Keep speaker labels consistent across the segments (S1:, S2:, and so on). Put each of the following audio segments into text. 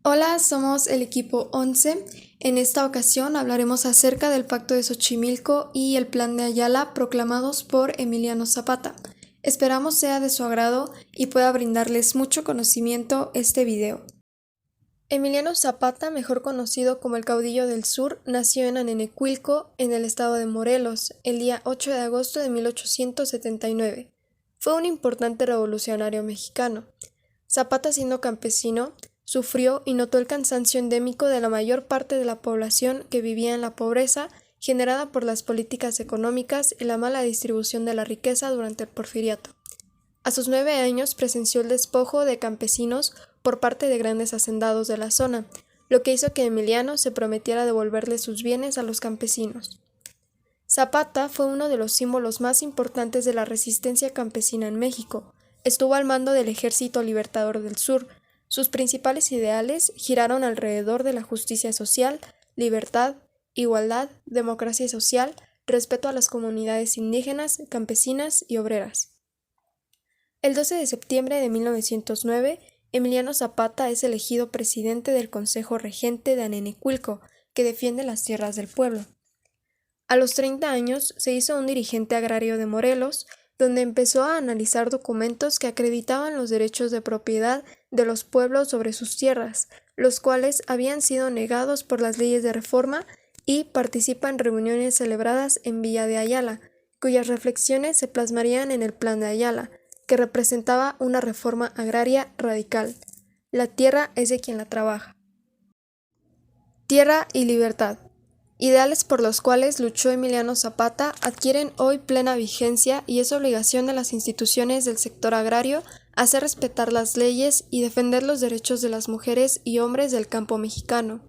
S1: Hola, somos el equipo 11. En esta ocasión hablaremos acerca del Pacto de Xochimilco y el Plan de Ayala proclamados por Emiliano Zapata. Esperamos sea de su agrado y pueda brindarles mucho conocimiento este video. Emiliano Zapata, mejor conocido como el Caudillo del Sur, nació en Anenecuilco, en el estado de Morelos, el día 8 de agosto de 1879. Fue un importante revolucionario mexicano. Zapata, siendo campesino, sufrió y notó el cansancio endémico de la mayor parte de la población que vivía en la pobreza generada por las políticas económicas y la mala distribución de la riqueza durante el Porfiriato. A sus 9 años presenció el despojo de campesinos por parte de grandes hacendados de la zona, lo que hizo que Emiliano se prometiera devolverle sus bienes a los campesinos. Zapata fue uno de los símbolos más importantes de la resistencia campesina en México. Estuvo al mando del Ejército Libertador del Sur. Sus principales ideales giraron alrededor de la justicia social, libertad, igualdad, democracia social, respeto a las comunidades indígenas, campesinas y obreras. El 12 de septiembre de 1909, Emiliano Zapata es elegido presidente del Consejo Regente de Anenecuilco, que defiende las tierras del pueblo. A los 30 años se hizo un dirigente agrario de Morelos, donde empezó a analizar documentos que acreditaban los derechos de propiedad de los pueblos sobre sus tierras, los cuales habían sido negados por las leyes de reforma, y participa en reuniones celebradas en Villa de Ayala, cuyas reflexiones se plasmarían en el Plan de Ayala, que representaba una reforma agraria radical. La tierra es de quien la trabaja. Tierra y libertad. Ideales por los cuales luchó Emiliano Zapata adquieren hoy plena vigencia y es obligación de las instituciones del sector agrario hacer respetar las leyes y defender los derechos de las mujeres y hombres del campo mexicano.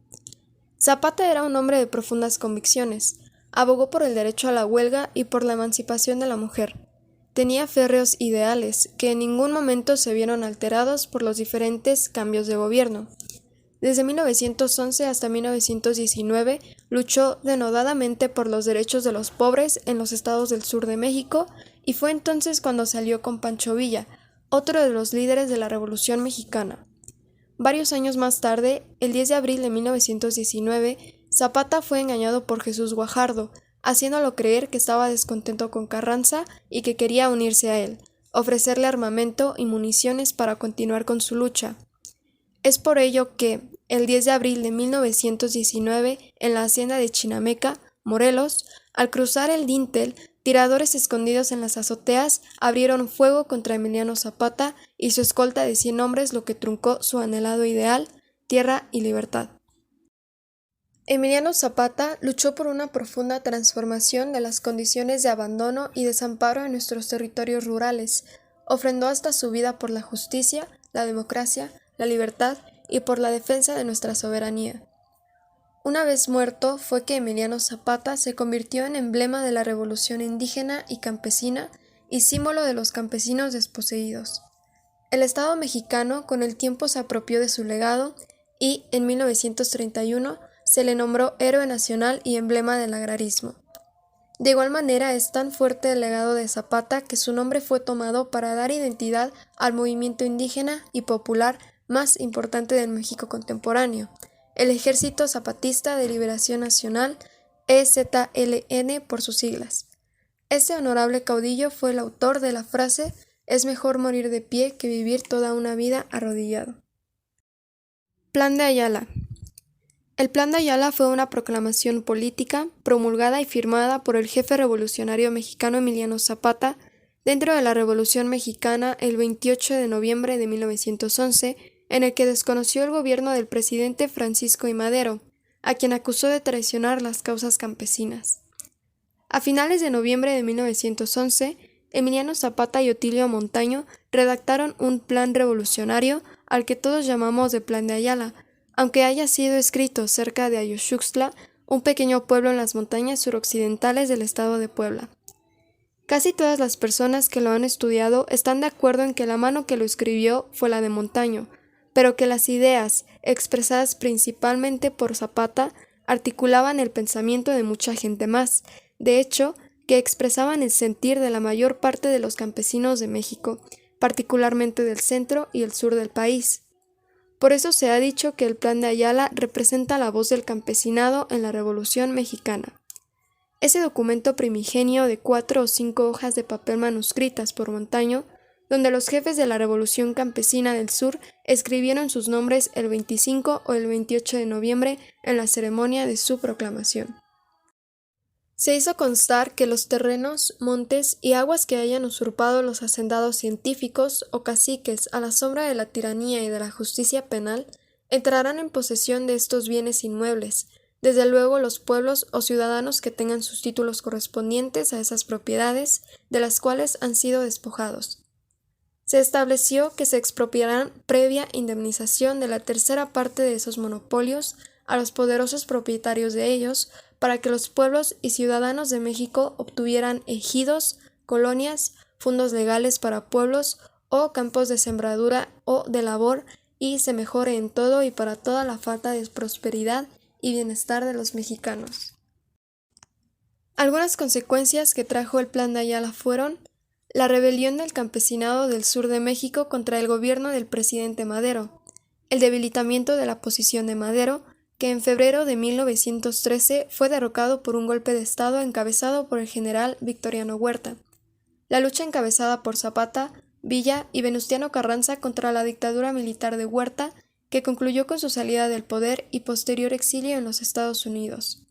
S1: Zapata era un hombre de profundas convicciones, abogó por el derecho a la huelga y por la emancipación de la mujer. Tenía férreos ideales que en ningún momento se vieron alterados por los diferentes cambios de gobierno. Desde 1911 hasta 1919 luchó denodadamente por los derechos de los pobres en los estados del sur de México y fue entonces cuando salió con Pancho Villa, otro de los líderes de la Revolución Mexicana. Varios años más tarde, el 10 de abril de 1919, Zapata fue engañado por Jesús Guajardo, haciéndolo creer que estaba descontento con Carranza y que quería unirse a él, ofrecerle armamento y municiones para continuar con su lucha. Es por ello que, el 10 de abril de 1919, en la hacienda de Chinameca, Morelos, al cruzar el dintel, tiradores escondidos en las azoteas abrieron fuego contra Emiliano Zapata y su escolta de 100 hombres, lo que truncó su anhelado ideal, tierra y libertad. Emiliano Zapata luchó por una profunda transformación de las condiciones de abandono y desamparo en nuestros territorios rurales. Ofrendó hasta su vida por la justicia, la democracia, la libertad y por la defensa de nuestra soberanía. Una vez muerto fue que Emiliano Zapata se convirtió en emblema de la revolución indígena y campesina y símbolo de los campesinos desposeídos. El Estado mexicano con el tiempo se apropió de su legado y, en 1931, se le nombró héroe nacional y emblema del agrarismo. De igual manera, es tan fuerte el legado de Zapata que su nombre fue tomado para dar identidad al movimiento indígena y popular más importante del México contemporáneo, el Ejército Zapatista de Liberación Nacional, EZLN por sus siglas. Este honorable caudillo fue el autor de la frase «Es mejor morir de pie que vivir toda una vida arrodillado». Plan de Ayala. El Plan de Ayala fue una proclamación política promulgada y firmada por el jefe revolucionario mexicano Emiliano Zapata dentro de la Revolución Mexicana el 28 de noviembre de 1911, en el que desconoció el gobierno del presidente Francisco I. Madero, a quien acusó de traicionar las causas campesinas. A finales de noviembre de 1911, Emiliano Zapata y Otilio Montaño redactaron un plan revolucionario al que todos llamamos de Plan de Ayala, aunque haya sido escrito cerca de Ayoxuxtla, un pequeño pueblo en las montañas suroccidentales del estado de Puebla. Casi todas las personas que lo han estudiado están de acuerdo en que la mano que lo escribió fue la de Montaño, pero que las ideas, expresadas principalmente por Zapata, articulaban el pensamiento de mucha gente más, de hecho, que expresaban el sentir de la mayor parte de los campesinos de México, particularmente del centro y el sur del país. Por eso se ha dicho que el Plan de Ayala representa la voz del campesinado en la Revolución Mexicana. Ese documento primigenio de 4 o 5 hojas de papel manuscritas por Montaño, donde los jefes de la Revolución Campesina del Sur escribieron sus nombres el 25 o el 28 de noviembre en la ceremonia de su proclamación. Se hizo constar que los terrenos, montes y aguas que hayan usurpado los hacendados científicos o caciques a la sombra de la tiranía y de la justicia penal entrarán en posesión de estos bienes inmuebles, desde luego los pueblos o ciudadanos que tengan sus títulos correspondientes a esas propiedades de las cuales han sido despojados. Se estableció que se expropiarán previa indemnización de la tercera parte de esos monopolios a los poderosos propietarios de ellos, para que los pueblos y ciudadanos de México obtuvieran ejidos, colonias, fondos legales para pueblos o campos de sembradura o de labor, y se mejore en todo y para toda la falta de prosperidad y bienestar de los mexicanos. Algunas consecuencias que trajo el Plan de Ayala fueron la rebelión del campesinado del sur de México contra el gobierno del presidente Madero, el debilitamiento de la posición de Madero, que en febrero de 1913 fue derrocado por un golpe de Estado encabezado por el general Victoriano Huerta, la lucha encabezada por Zapata, Villa y Venustiano Carranza contra la dictadura militar de Huerta, que concluyó con su salida del poder y posterior exilio en los Estados Unidos.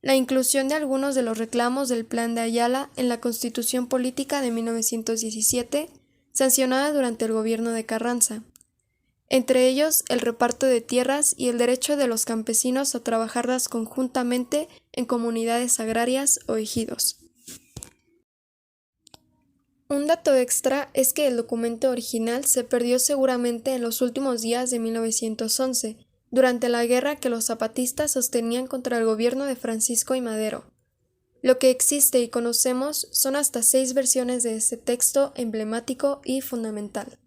S1: La inclusión de algunos de los reclamos del Plan de Ayala en la Constitución Política de 1917, sancionada durante el gobierno de Carranza. Entre ellos, el reparto de tierras y el derecho de los campesinos a trabajarlas conjuntamente en comunidades agrarias o ejidos. Un dato extra es que el documento original se perdió seguramente en los últimos días de 1911, durante la guerra que los zapatistas sostenían contra el gobierno de Francisco I. Madero. Lo que existe y conocemos son hasta 6 versiones de ese texto emblemático y fundamental.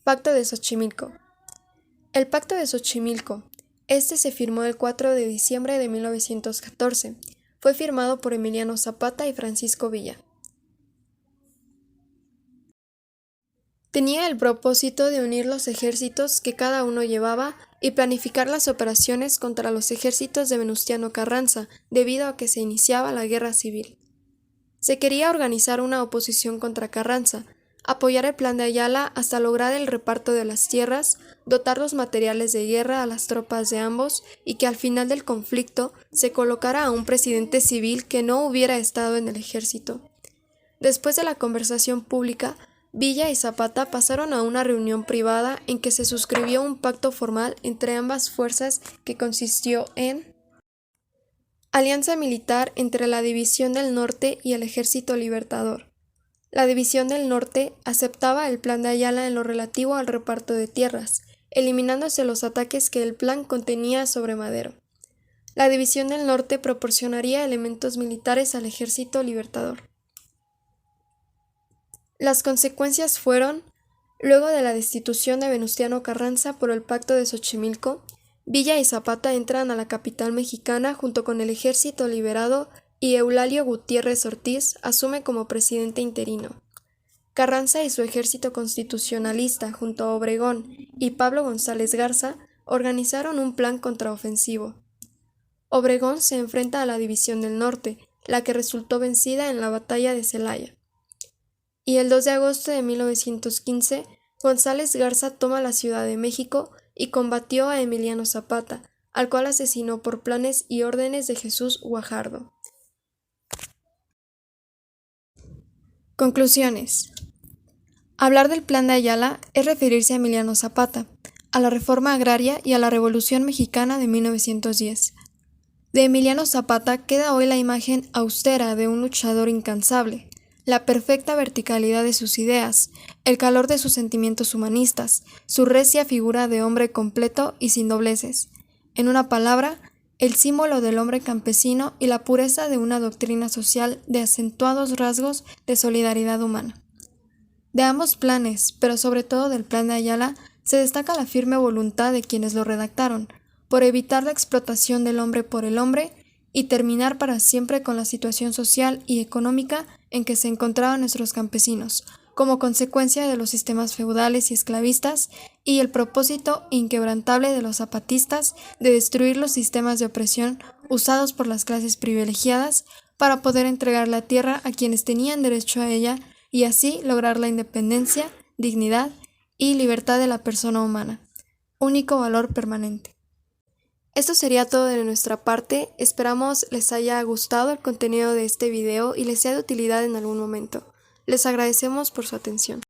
S1: Pacto de Xochimilco. El Pacto de Xochimilco. Este se firmó el 4 de diciembre de 1914. Fue firmado por Emiliano Zapata y Francisco Villa. Tenía el propósito de unir los ejércitos que cada uno llevaba y planificar las operaciones contra los ejércitos de Venustiano Carranza, debido a que se iniciaba la guerra civil. Se quería organizar una oposición contra Carranza, apoyar el Plan de Ayala hasta lograr el reparto de las tierras, dotar los materiales de guerra a las tropas de ambos y que al final del conflicto se colocara a un presidente civil que no hubiera estado en el ejército. Después de la conversación pública, Villa y Zapata pasaron a una reunión privada en que se suscribió un pacto formal entre ambas fuerzas que consistió en alianza militar entre la División del Norte y el Ejército Libertador. La División del Norte aceptaba el Plan de Ayala en lo relativo al reparto de tierras, eliminándose los ataques que el plan contenía sobre Madero. La División del Norte proporcionaría elementos militares al Ejército Libertador. Las consecuencias fueron, luego de la destitución de Venustiano Carranza por el Pacto de Xochimilco, Villa y Zapata entran a la capital mexicana junto con el ejército liberado y Eulalio Gutiérrez Ortiz asume como presidente interino. Carranza y su ejército constitucionalista junto a Obregón y Pablo González Garza organizaron un plan contraofensivo. Obregón se enfrenta a la División del Norte, la que resultó vencida en la batalla de Celaya. Y el 2 de agosto de 1915, González Garza toma la Ciudad de México y combatió a Emiliano Zapata, al cual asesinó por planes y órdenes de Jesús Guajardo. Conclusiones. Hablar del Plan de Ayala es referirse a Emiliano Zapata, a la reforma agraria y a la Revolución Mexicana de 1910. De Emiliano Zapata queda hoy la imagen austera de un luchador incansable, la perfecta verticalidad de sus ideas, el calor de sus sentimientos humanistas, su recia figura de hombre completo y sin dobleces. En una palabra, el símbolo del hombre campesino y la pureza de una doctrina social de acentuados rasgos de solidaridad humana. De ambos planes, pero sobre todo del Plan de Ayala, se destaca la firme voluntad de quienes lo redactaron, por evitar la explotación del hombre por el hombre y terminar para siempre con la situación social y económica en que se encontraban nuestros campesinos, como consecuencia de los sistemas feudales y esclavistas, y el propósito inquebrantable de los zapatistas de destruir los sistemas de opresión usados por las clases privilegiadas para poder entregar la tierra a quienes tenían derecho a ella y así lograr la independencia, dignidad y libertad de la persona humana, único valor permanente. Esto sería todo de nuestra parte, esperamos les haya gustado el contenido de este video y les sea de utilidad en algún momento. Les agradecemos por su atención.